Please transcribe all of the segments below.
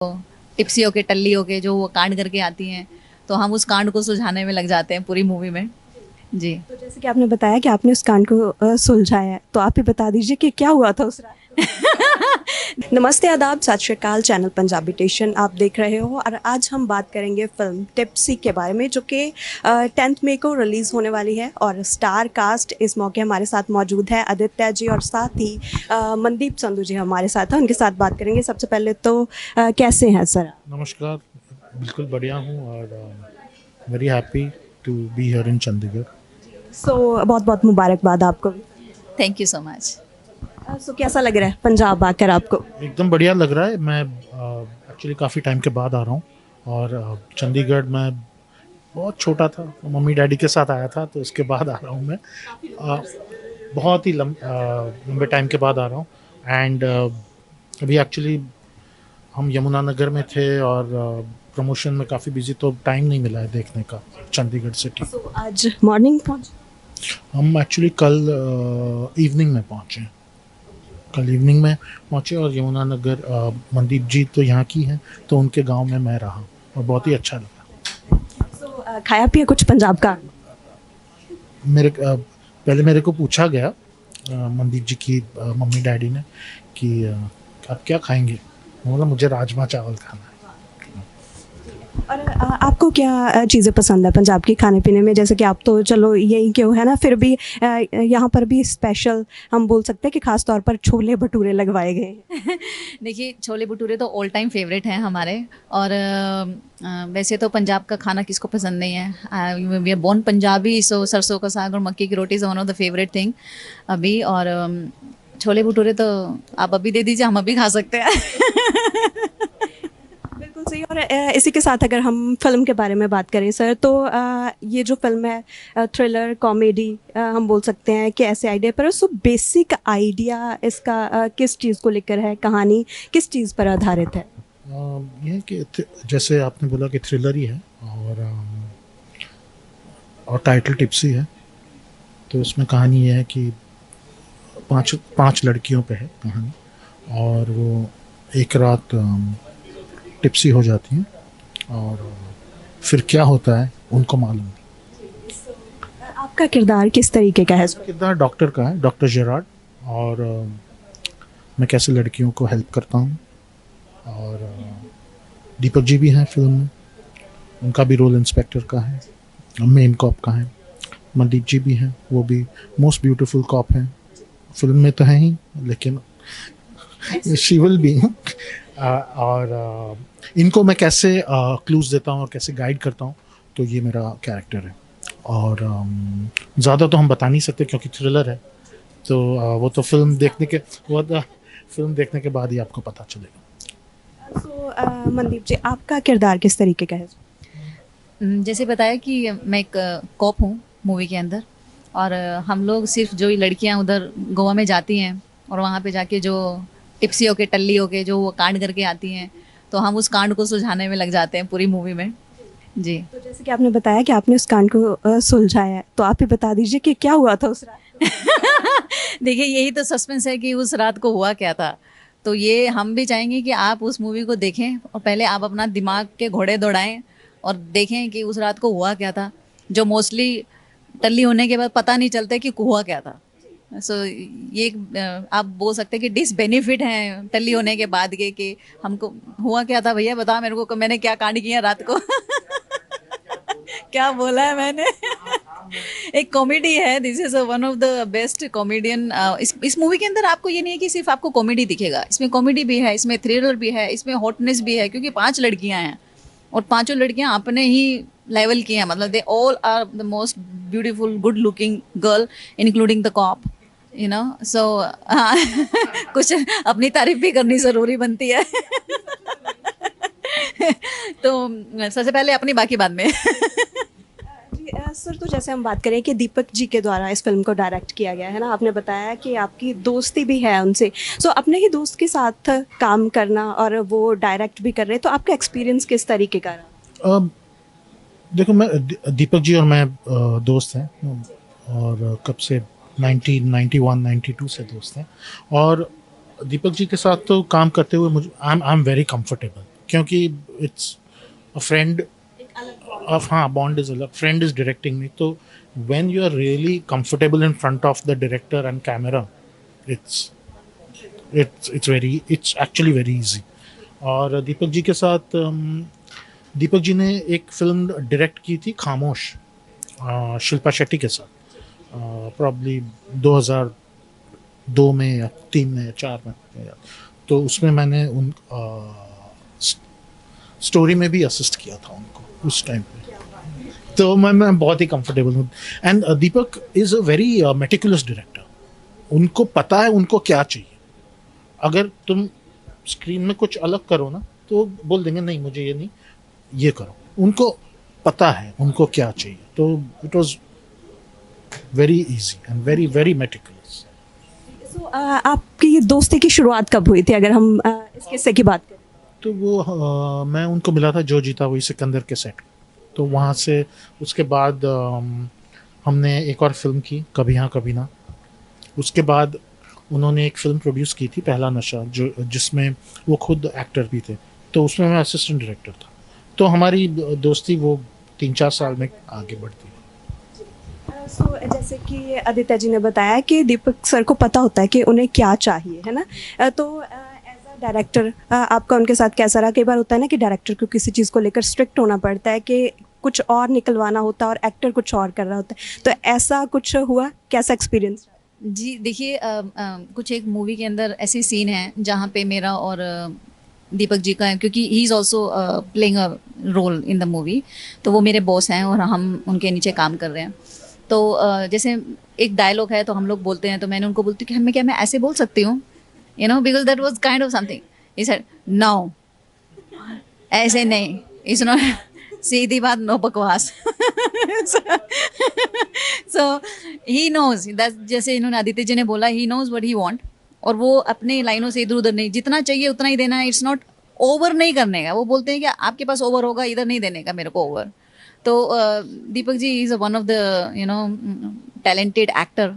Tipsy होके टल्ली होके जो वो कांड करके आती हैं, तो हम उस कांड को सुलझाने में लग जाते हैं पूरी मूवी में। जी। तो जैसे कि आपने बताया कि आपने उस कांड को सुलझाया है, तो आप ही बता दीजिए कि क्या हुआ था उस रात? नमस्ते, आदाब, सत श्री अकाल। चैनल पंजाबी टेशन आप देख रहे हो और आज हम बात करेंगे फिल्म टिप्सी के बारे में, जो कि 10 मई को रिलीज़ होने वाली है। और स्टार कास्ट इस मौके हमारे साथ मौजूद है, आदित्य जी और साथ ही मनदीप संधू जी हमारे साथ हैं। उनके साथ बात करेंगे। सबसे पहले तो कैसे हैं सर? नमस्कार, बिल्कुल बढ़िया हूँ और very happy to be here in Chandigarh. So बहुत बहुत मुबारकबाद आपको। Thank you so much. So कैसा लग रहा है पंजाब आकर आपको? एकदम बढ़िया लग रहा है। मैं एक्चुअली काफ़ी टाइम के बाद आ रहा हूँ और चंडीगढ़ में बहुत छोटा था, मम्मी डैडी के साथ आया था, तो उसके बाद आ रहा हूँ मैं। बहुत ही लंबे टाइम के बाद आ रहा हूँ। एंड अभी एक्चुअली हम यमुनानगर में थे और प्रमोशन में काफ़ी बिजी, तो टाइम नहीं मिला है देखने का चंडीगढ़ सिटी। सो आज मॉर्निंग पहुँच? हम एक्चुअली कल इवनिंग में पहुँचे। और यमुनानगर मनदीप जी तो यहाँ की हैं, तो उनके गांव में मैं रहा और बहुत ही अच्छा लगा। सो खाया पिया कुछ पंजाब का? पहले मेरे को पूछा गया मनदीप जी की मम्मी डैडी ने कि आप क्या खाएंगे। मैं बोला मुझे राजमा चावल खाना है। और आपको क्या चीज़ें पसंद है पंजाब की खाने पीने में? जैसे कि आप तो चलो यहीं के हो, है ना, फिर भी यहाँ पर भी स्पेशल हम बोल सकते हैं कि खास तौर पर छोले भटूरे लगवाए गए हैं। देखिए, छोले भटूरे तो ऑल टाइम फेवरेट हैं हमारे। और वैसे तो पंजाब का खाना किसको पसंद नहीं है। We are born Punjabi, so सरसों का साग और मक्की की रोटी is one of the favourite thing अभी। और छोले भटूरे तो आप अभी दे दीजिए, हम अभी खा सकते हैं। बिल्कुल सही। और इसी के साथ अगर हम फिल्म के बारे में बात करें सर, तो ये जो फिल्म है थ्रिलर कॉमेडी हम बोल सकते हैं कि ऐसे आइडिया पर, सो बेसिक आइडिया इसका किस चीज़ को लेकर है? कहानी किस चीज़ पर आधारित है? यह है कि जैसे आपने बोला कि थ्रिलर ही है और टाइटल टिप्सी है, तो इसमें कहानी यह है कि पांच लड़कियों पे है कहानी। और वो एक रात टिप्सी हो जाती हैं और फिर क्या होता है उनको मालूम नहीं। आपका किरदार किस तरीके का है? किरदार डॉक्टर का है, डॉक्टर जेरार्ड। और मैं कैसे लड़कियों को हेल्प करता हूँ। और दीपक जी भी हैं फिल्म में, उनका भी रोल इंस्पेक्टर का है, मेन कॉप का है। मनदीप जी भी हैं, वो भी मोस्ट ब्यूटीफुल कॉप हैं फिल्म में तो है ही, लेकिन शी विल बी। और इनको मैं कैसे क्लूज देता हूँ और कैसे गाइड करता हूँ, तो ये मेरा कैरेक्टर है। और ज़्यादा तो हम बता नहीं सकते क्योंकि थ्रिलर है, तो वो तो फिल्म देखने के बाद ही आपको पता चलेगा। सो मनदीप जी, आपका किरदार किस तरीके का है? जैसे बताया कि मैं एक कॉप हूँ मूवी के अंदर। और हम लोग सिर्फ जो लड़कियाँ उधर गोवा में जाती हैं और वहाँ पे जाके जो टिप्सी होके टल्ली होके जो वो कांड करके आती हैं, तो हम उस कांड को सुलझाने में लग जाते हैं पूरी मूवी में। जी। तो जैसे कि आपने बताया कि आपने उस कांड को सुलझाया है, तो आप ही बता दीजिए कि क्या हुआ था उस रात? देखिए, यही तो सस्पेंस है कि उस रात को हुआ क्या था। तो ये हम भी चाहेंगे कि आप उस मूवी को देखें और पहले आप अपना दिमाग के घोड़े दौड़ाएं और देखें कि उस रात को हुआ क्या था, जो मोस्टली टल्ली होने के बाद पता नहीं चलता कि हुआ क्या था। सो ये आप बोल सकते हैं कि डिसबेनिफिट हैं टल्ली होने के बाद के, कि हमको हुआ क्या था। भैया बता मेरे को, मैंने क्या कांड किया रात को। क्या बोला है मैंने। एक कॉमेडी है, this is one of the best comedian. इस मूवी के अंदर आपको ये नहीं है कि सिर्फ आपको कॉमेडी दिखेगा, इसमें कॉमेडी भी है, इसमें थ्रिलर भी है, इसमें हॉटनेस भी है, क्योंकि 5 लड़कियां हैं और पांचों लड़कियां अपने ही लेवल की हैं। मतलब they all are the most beautiful good looking girl including the cop, you know. So हाँ, कुछ अपनी तारीफ भी करनी ज़रूरी बनती है। तो सबसे पहले अपनी, बाकी बाद में। सर, तो जैसे हम बात करें कि दीपक जी के द्वारा इस फिल्म को डायरेक्ट किया गया है ना, आपने बताया कि आपकी दोस्ती भी है उनसे। सो अपने ही दोस्त के साथ काम करना और वो डायरेक्ट भी कर रहे हैं, तो आपका एक्सपीरियंस किस तरीके का रहा? देखो, मैं दीपक जी और मैं दोस्त हैं और कब से 1991-92 से दोस्त हैं। और दीपक जी के साथ तो काम करते हुए मुझे आई एम वेरी कंफर्टेबल। क्योंकि इट्स अ फ्रेंड of हाँ bond is अलग, friend is directing me, तो when you are really comfortable in front of the director and camera, it's it's actually very easy. और दीपक जी के साथ दीपक जी ने एक film direct की थी खामोश, शिल्पा शेट्टी के साथ, प्रॉब्ली 2002 में या 3 में या 4 में, तो उसमें मैंने उन स्टोरी में भी असिस्ट किया था उनको उस टाइम पे, तो मैं बहुत ही कंफर्टेबल हूँ. And Deepak is a very meticulous director. उनको पता है उनको क्या चाहिए. अगर तुम स्क्रीन में कुछ अलग करो ना तो बोल देंगे नहीं मुझे ये नहीं, ये करो. उनको पता है उनको क्या चाहिए, तो it was very easy and very very meticulous. आपकी दोस्ती की शुरुआत कब हुई थी, अगर हम इस किस्से की बात करें? तो वो मैं उनको मिला था जो जीता वही सिकंदर के सेट, तो वहाँ से उसके बाद हमने एक और फिल्म की कभी हाँ कभी ना. उसके बाद उन्होंने एक फिल्म प्रोड्यूस की थी पहला नशा, जो जिसमें वो खुद एक्टर भी थे, तो उसमें मैं असिस्टेंट डायरेक्टर था. तो हमारी दोस्ती वो 3-4 साल में आगे बढ़ती है. सो जैसे कि आदित्य जी ने बताया कि दीपक सर को पता होता है कि उन्हें क्या चाहिए, है ना, तो एज अ डायरेक्टर आपका उनके साथ कैसा रहा? कई बार होता है ना कि डायरेक्टर को किसी चीज़ को लेकर स्ट्रिक्ट होना पड़ता है कि कुछ और निकलवाना होता है और एक्टर कुछ और कर रहा होता है, तो ऐसा कुछ हुआ? कैसा एक्सपीरियंस? जी देखिए, कुछ एक मूवी के अंदर ऐसी सीन है जहाँ पे मेरा और दीपक जी का है, क्योंकि he is also playing a role in the movie, तो वो मेरे बॉस हैं और हम उनके नीचे काम कर रहे हैं. तो जैसे एक डायलॉग है तो हम लोग बोलते हैं, तो मैंने उनको बोलती हूँ कि मैं ऐसे बोल सकती हूँ, you know, because that was kind of something. He said no, ऐसे नहीं, इट्स नॉट, सीधी बात, नो बकवास. सो ही नोज दैट, जैसे इन्होंने आदित्य जी ने बोला, he knows what he want, और वो अपने लाइनों से इधर उधर नहीं, जितना चाहिए उतना ही देना है. इट्स नॉट ओवर नहीं करने का. वो बोलते हैं कि आपके पास ओवर होगा, इधर नहीं देने का मेरे को ओवर. तो Deepak ji is one of the you know talented actor,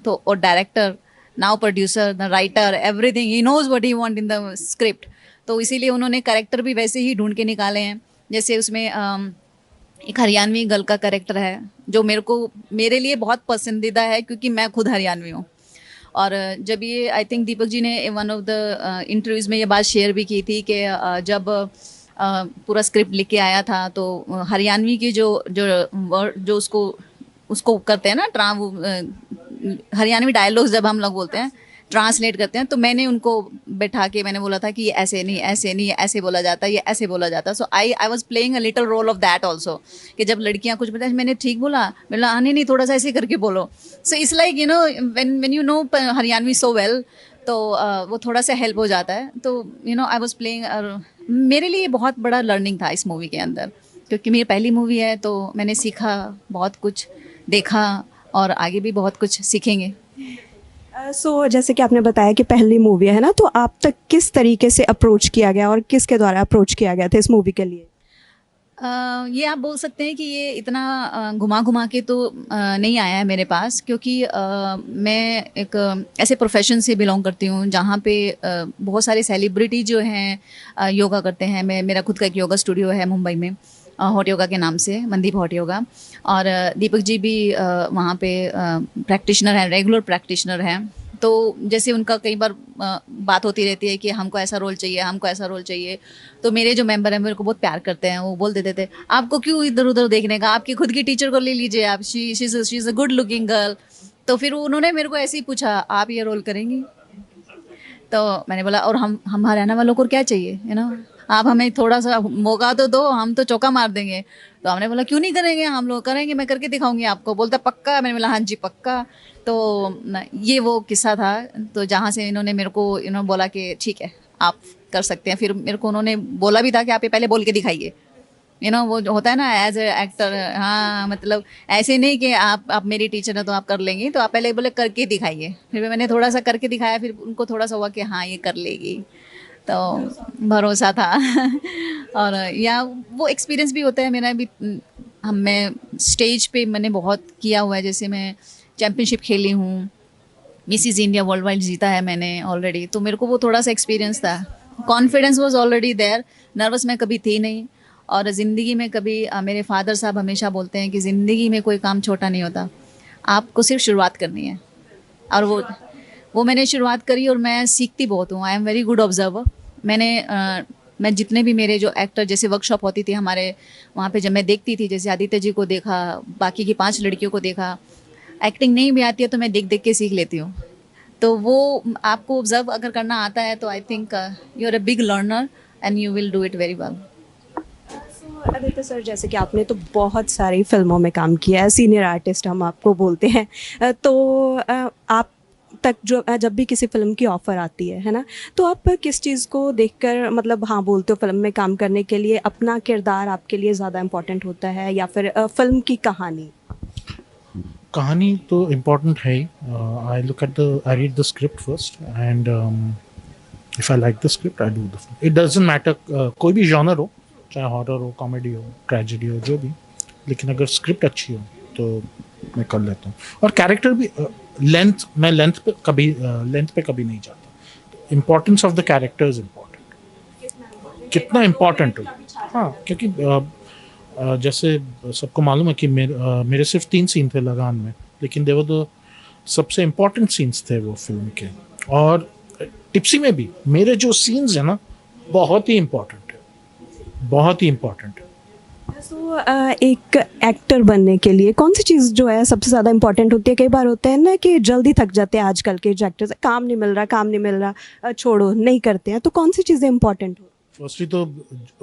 तो और director, now producer, the writer, everything. He knows what he want in the script. तो इसीलिए उन्होंने कैरेक्टर भी वैसे ही ढूंढ के निकाले हैं. जैसे उसमें एक हरियाणवी गर्ल का कैरेक्टर है जो मेरे लिए बहुत पसंदीदा है, क्योंकि मैं खुद हरियाणवी हूँ. और जब ये, आई थिंक दीपक जी ने वन ऑफ द इंटरव्यूज़ में ये बात शेयर भी की थी कि जब पूरा स्क्रिप्ट लिख के आया था, तो हरियाणवी की जो जो वर्ड जो उसको करते हैं ना, हरियाणवी डायलॉग्स जब हम लोग बोलते हैं, ट्रांसलेट करते हैं, तो मैंने उनको बैठा के मैंने बोला था कि ये ऐसे नहीं, ऐसे नहीं, ऐसे बोला जाता है, ये ऐसे बोला जाता है. So I was playing a little role of that also, कि जब लड़कियां कुछ बताएं, मैंने ठीक बोला, नहीं थोड़ा सा ऐसे करके बोलो. So it's like, you know, when you know Haryanvi so well, तो वो थोड़ा सा हेल्प हो जाता है. तो you know I was playing, मेरे लिए बहुत बड़ा लर्निंग था इस मूवी के अंदर, क्योंकि मेरी पहली मूवी है, तो मैंने सीखा, बहुत कुछ देखा, और आगे भी बहुत कुछ सीखेंगे. सो जैसे कि आपने बताया कि पहली मूवी है ना, तो आप तक किस तरीके से अप्रोच किया गया और किसके द्वारा अप्रोच किया गया था इस मूवी के लिए? ये आप बोल सकते हैं कि ये इतना घुमा घुमा के तो नहीं आया है मेरे पास, क्योंकि मैं एक ऐसे प्रोफेशन से बिलोंग करती हूँ जहाँ पे बहुत सारे सेलिब्रिटी जो हैं योगा करते हैं. मेरा खुद का एक योगा स्टूडियो है मुंबई में, हॉट योगा के नाम से, मनदीप हॉट योगा. और दीपक जी भी वहाँ पे प्रैक्टिशनर हैं, रेगुलर प्रैक्टिशनर हैं. तो जैसे उनका कई बार बात होती रहती है कि हमको ऐसा रोल चाहिए, हमको ऐसा रोल चाहिए. तो मेरे जो मेंबर हैं मेरे को बहुत प्यार करते हैं. वो बोल देते थे, आपको क्यों इधर उधर देखने का, आपकी खुद की टीचर को ले लीजिए आप, she is a good looking girl. तो फिर उन्होंने मेरे को ऐसे ही पूछा, आप ये रोल करेंगी? तो मैंने बोला, और हम हरियाणा वालों को क्या चाहिए, यू नो, आप हमें थोड़ा सा मौका तो दो, हम तो चौका मार देंगे. तो हमने बोला क्यों नहीं करेंगे, हम लोग करेंगे, मैं करके दिखाऊंगी आपको. बोलता पक्का? मैंने बोला हाँ जी पक्का. तो ये वो किस्सा था, तो जहाँ से इन्होंने मेरे को बोला कि ठीक है आप कर सकते हैं. फिर मेरे को उन्होंने बोला भी था कि आप ये पहले बोल के दिखाइए, वो जो होता है ना एज ए एक्टर. हाँ, मतलब ऐसे नहीं कि आप मेरी टीचर हैं तो आप कर लेंगी, तो आप पहले बोले करके दिखाइए. फिर मैंने थोड़ा सा करके दिखाया, फिर उनको थोड़ा सा हुआ कि हाँ ये कर लेगी, तो भरोसा था. और या वो एक्सपीरियंस भी होता है मेरा भी. मैं स्टेज पे मैंने बहुत किया हुआ है, जैसे मैं चैम्पियनशिप खेली हूँ, मिसिस इंडिया वर्ल्ड वाइड जीता है मैंने ऑलरेडी. तो मेरे को वो थोड़ा सा एक्सपीरियंस था, confidence was already there. Nervous मैं कभी थी नहीं। और ज़िंदगी में कभी मेरे फादर साहब हमेशा बोलते हैं कि ज़िंदगी में कोई काम छोटा नहीं होता, आपको सिर्फ शुरुआत करनी है। और वो मैंने शुरुआत करी और मैं सीखती बहुत हूँ। I am very good observer. मैं जितने भी मेरे जो एक्टर, जैसे वर्कशॉप होती थी हमारे वहाँ पे, जब मैं देखती थी, जैसे आदित्य जी को देखा, बाकी की 5 लड़कियों को देखा, एक्टिंग नहीं भी आती है तो मैं देख देख के सीख लेती हूँ। तो वो आपको ऑब्जर्व अगर करना आता है तो I think you are a big learner and you will do it very well. Aditya sir, जैसे कि आपने तो बहुत सारी फिल्मों में काम किया है, सीनियर आर्टिस्ट हम आपको बोलते हैं, तो आप तक जो जब भी किसी फिल्म की ऑफ़र आती है ना, तो आप किस चीज़ को देखकर मतलब हाँ बोलते हो फिल्म में काम करने के लिए? अपना किरदार आपके लिए ज़्यादा इम्पोर्टेंट होता है या फिर फिल्म की कहानी? कहानी तो इम्पोर्टेंट है ही। I read the script first and if I like the script I do the film. It doesn't matter कोई भी जॉनर हो, चाहे हॉरर हो, कॉमेडी हो, ट्रेजेडी हो, जो भी, लेकिन अगर स्क्रिप्ट अच्छी हो तो मैं कर लेता हूँ। और कैरेक्टर भी मैं लेंथ पे कभी नहीं जाता। Importance of the character is important, कितना इम्पोर्टेंट हो। हाँ, क्योंकि जैसे सबको मालूम है कि मेरे सिर्फ 3 सीन थे लगान में, लेकिन देवर द सबसे इम्पोर्टेंट सीन्स थे वो फिल्म के। और टिप्सी में भी मेरे जो सीन्स हैं ना, बहुत ही इम्पोर्टेंट है, बहुत ही इम्पोर्टेंट है। तो एक एक्टर बनने के लिए कौन सी चीज़ जो है सबसे ज़्यादा इम्पोर्टेंट होती है? कई बार होता है ना कि जल्दी थक जाते हैं आजकल के जो एक्टर्स, काम नहीं मिल रहा, छोड़ो, नहीं करते हैं, तो कौन सी चीज़ें इम्पोर्टेंट हो? फर्स्टली तो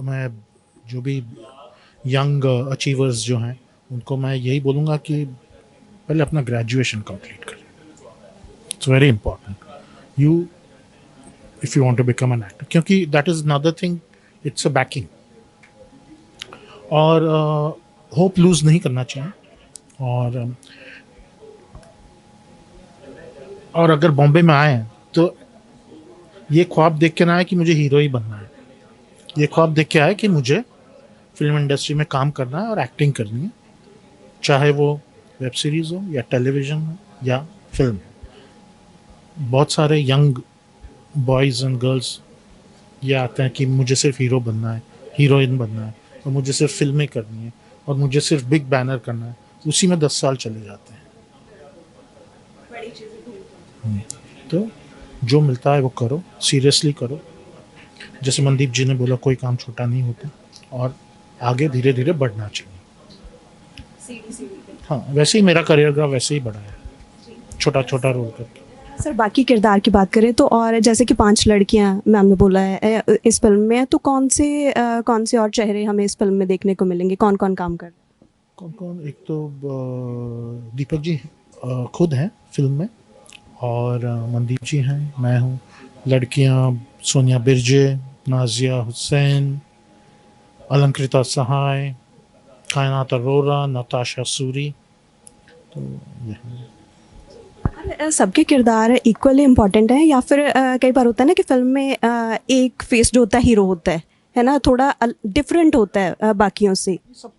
मैं जो भी यंग अचीवर्स जो हैं उनको मैं यही बोलूँगा कि पहले अपना ग्रेजुएशन कंप्लीट करें। It's very important you if you want to become an actor, क्योंकि that is another thing, it's a backing. और होप लूज नहीं करना चाहिए। और अगर बॉम्बे में आए हैं तो ये ख्वाब देख के ना आए कि मुझे हीरो ही बनना है, ये ख्वाब देख के आए कि मुझे फिल्म इंडस्ट्री में काम करना है और एक्टिंग करनी है, चाहे वो वेब सीरीज़ हो या टेलीविज़न हो या फिल्म। बहुत सारे यंग बॉयज़ एंड गर्ल्स ये आते हैं कि मुझे सिर्फ हीरो बनना है, हीरोइन बनना है, और मुझे सिर्फ फिल्में करनी है, और मुझे सिर्फ बिग बैनर करना है। उसी में 10 साल चले जाते हैं। तो जो मिलता है वो करो, सीरियसली करो। जैसे मनदीप जी ने बोला, कोई काम छोटा नहीं होता, और आगे धीरे धीरे बढ़ना चाहिए। हाँ, वैसे ही मेरा करियर ग्राफ वैसे ही बढ़ा है, छोटा छोटा रोल करके। सर, बाकी किरदार की बात करें तो, और जैसे कि 5 लड़कियां मैम ने बोला है इस फिल्म में, तो कौन से और चेहरे हमें इस फिल्म में देखने को मिलेंगे? कौन कौन काम कर? कौन? एक तो दीपक जी खुद हैं फिल्म में, और मनदीप जी हैं, मैं हूँ। लड़कियाँ सोनिया बिरजे, नाजिया हुसैन, अलंकृता सहाय, कायनात अरोरा, नताशा सूरी। तो सबके किरदार इक्वली इम्पोर्टेंट हैं या फिर कई बार होता है ना कि फिल्म में एक फेस जो होता है हीरो होता है ना, थोड़ा डिफरेंट होता है बाकियों से?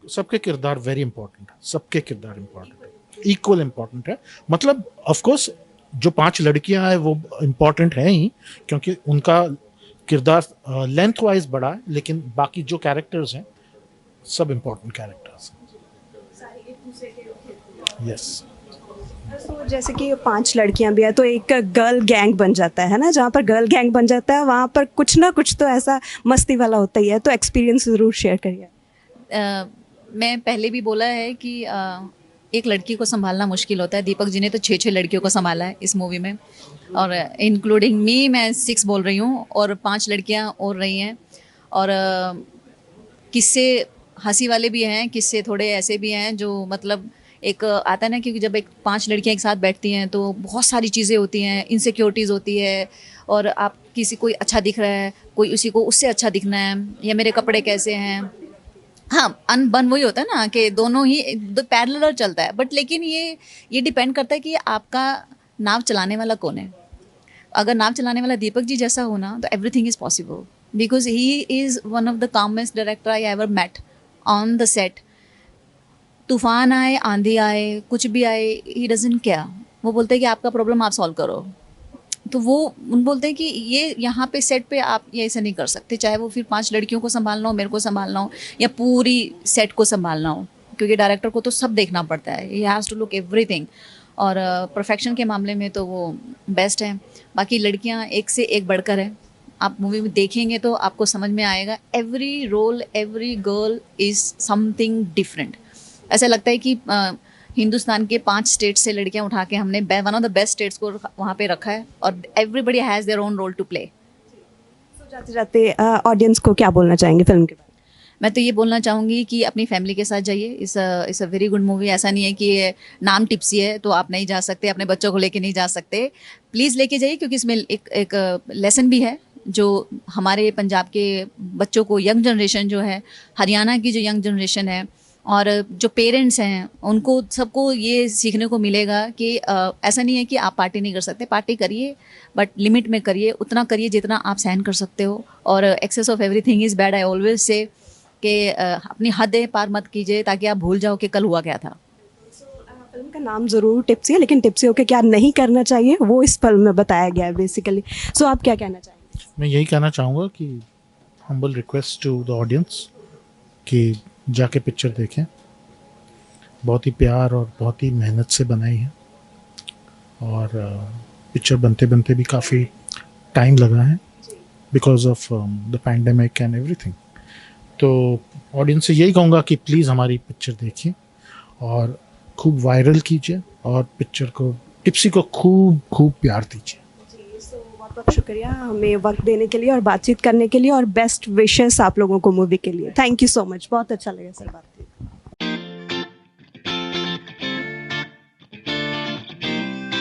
सबके किरदार वेरी इंपॉर्टेंट है, सबके किरदार इंपॉर्टेंट है, इक्वल इंपॉर्टेंट है। मतलब ऑफ कोर्स जो 5 लड़कियां हैं वो इंपॉर्टेंट हैं ही, क्योंकि उनका किरदार लेंथ वाइज बड़ा है, लेकिन बाकी जो कैरेक्टर्स हैं सब इंपॉर्टेंट कैरेक्टर्स हैं। यस। तो जैसे कि 5 लड़कियां भी है तो एक गर्ल गैंग बन जाता है ना, जहाँ पर गर्ल गैंग बन जाता है वहाँ पर कुछ ना कुछ तो ऐसा मस्ती वाला होता ही है, तो एक्सपीरियंस ज़रूर शेयर करिए। मैं पहले भी बोला है कि एक लड़की को संभालना मुश्किल होता है। दीपक जी ने तो 6 लड़कियों को संभाला है इस मूवी में, और इंक्लूडिंग मी, मैं 6 बोल रही हूँ, और 5 लड़कियाँ और रही हैं। और किस्से हंसी वाले भी हैं, किस्से थोड़े ऐसे भी हैं जो मतलब एक आता है ना, क्योंकि जब 5 लड़कियां एक साथ बैठती हैं तो बहुत सारी चीज़ें होती हैं, इनसिक्योरिटीज़ होती है, और आप किसी कोई अच्छा दिख रहा है, कोई उसी को उससे अच्छा दिखना है, या मेरे कपड़े कैसे हैं। हाँ, अनबन वही होता है ना कि दोनों ही पैरेलल चलता है, बट लेकिन ये डिपेंड करता है कि आपका नाव चलाने वाला कौन है। अगर नाव चलाने वाला दीपक जी जैसा हो ना, तो everything is possible, because he is one of the calmest director I ever met on the set. तूफान आए, आंधी आए, कुछ भी आए, ही डजंट केयर। वो बोलते हैं कि आपका प्रॉब्लम आप सॉल्व करो, तो वो उन बोलते हैं कि ये यहाँ पे सेट पे आप ये ऐसा नहीं कर सकते, चाहे वो फिर 5 लड़कियों को संभालना हो, मेरे को संभालना हो, या पूरी सेट को संभालना हो, क्योंकि डायरेक्टर को तो सब देखना पड़ता है, he has to look everything. और परफेक्शन के मामले में तो वो बेस्ट है। बाकी लड़कियाँ एक से एक बढ़कर है, आप मूवी में देखेंगे तो आपको समझ में आएगा, every role every girl is something different. ऐसा लगता है कि हिंदुस्तान के 5 स्टेट से लड़कियां उठा के हमने one of the best states को वहाँ पे रखा है, और everybody has their own role to play. तो जाते जाते ऑडियंस को क्या बोलना चाहेंगे फिल्म के बारे मैं तो ये बोलना चाहूँगी कि अपनी फैमिली के साथ जाइए, इस अ वेरी गुड मूवी। ऐसा नहीं है कि ये नाम टिप्सी है तो आप नहीं जा सकते, अपने बच्चों को लेके नहीं जा सकते, प्लीज़ लेके जाइए, क्योंकि इसमें एक लेसन भी है जो हमारे पंजाब के बच्चों को, यंग जनरेशन जो है, हरियाणा की जो यंग जनरेशन है, और जो पेरेंट्स हैं, उनको सबको ये सीखने को मिलेगा कि ऐसा नहीं है कि आप पार्टी नहीं कर सकते, पार्टी करिए बट लिमिट में करिए, उतना करिए जितना आप सहन कर सकते हो। और excess of everything is bad, I always say कि अपनी हदें पार मत कीजिए ताकि आप भूल जाओ कि कल हुआ क्या था। में। फिल्म का नाम ज़रूर टिप्सी है, लेकिन टिप्सी होकर क्या नहीं करना चाहिए वो इस फिल्म में बताया गया है बेसिकली। सो आप क्या कहना चाहेंगे? मैं यही कहना चाहूँगा कि humble request to the audience कि जाके पिक्चर देखें, बहुत ही प्यार और बहुत ही मेहनत से बनाई है, और पिक्चर बनते बनते भी काफ़ी टाइम लगा है because of the pandemic and everything. तो ऑडियंस से यही कहूँगा कि प्लीज़ हमारी पिक्चर देखिए और खूब वायरल कीजिए, और पिक्चर को, टिप्सी को खूब खूब प्यार दीजिए। बहुत बहुत शुक्रिया हमें वक्त देने के लिए और बातचीत करने के लिए, और बेस्ट विशेस आप लोगों को मूवी के लिए। थैंक यू सो मच, बहुत अच्छा लगा सर बात करके।